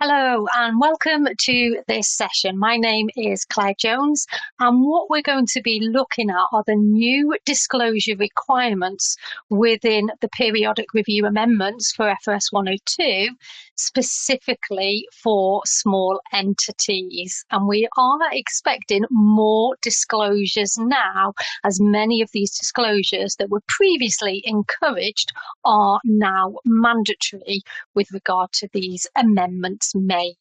Hello and welcome to this session. My name is Claire Jones, and what we're going to be looking at are the new disclosure requirements within the periodic review amendments for FRS 102, specifically for small entities. And we are expecting more disclosures now, as many of these disclosures that were previously encouraged are now mandatory with regard to these amendments made.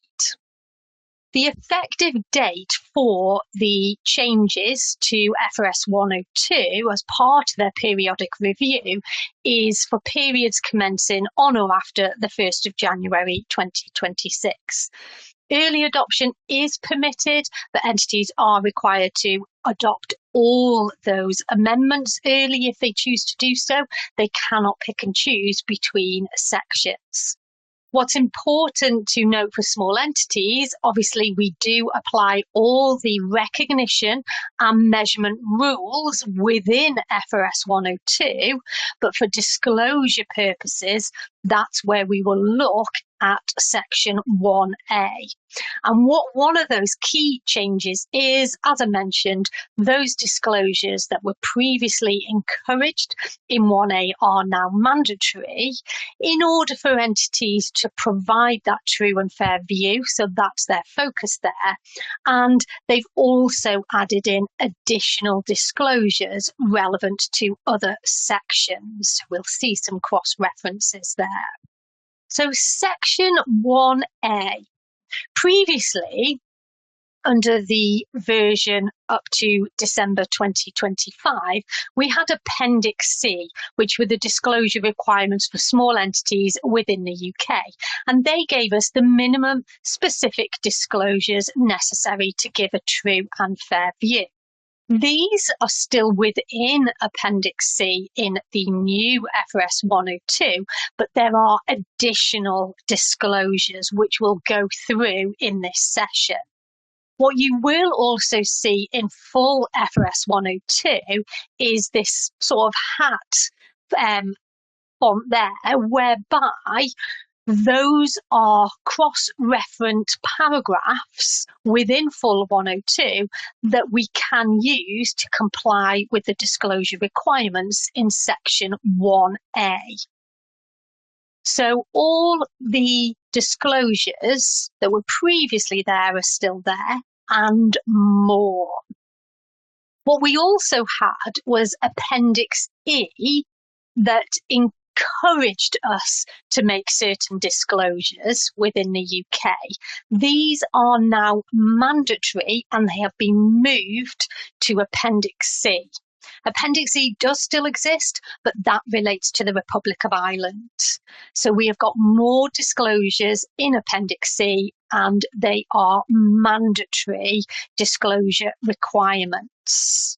The effective date for the changes to FRS 102 as part of their periodic review is for periods commencing on or after the 1st of January 2026. Early adoption is permitted, but entities are required to adopt all those amendments early if they choose to do so. They cannot pick and choose between sections. What's important to note for small entities, obviously we do apply all the recognition and measurement rules within FRS 102, but for disclosure purposes, that's where we will look at section 1A. And what one of those key changes is, as I mentioned, those disclosures that were previously encouraged in 1A are now mandatory in order for entities to provide that true and fair view. So that's their focus there. And they've also added in additional disclosures relevant to other sections. We'll see some cross references there. So section 1A. Previously, under the version up to December 2025, we had Appendix C, which were the disclosure requirements for small entities within the UK. And they gave us the minimum specific disclosures necessary to give a true and fair view. These are still within Appendix C in the new FRS 102, but there are additional disclosures which we'll go through in this session. What you will also see in full FRS 102 is this sort of hat font there, whereby those are cross-referenced paragraphs within full 102 that we can use to comply with the disclosure requirements in section 1A. So all the disclosures that were previously there are still there and more. What we also had was Appendix E that encouraged us to make certain disclosures within the UK. These are now mandatory and they have been moved to Appendix C. Appendix E does still exist, but that relates to the Republic of Ireland. So we have got more disclosures in Appendix C and they are mandatory disclosure requirements.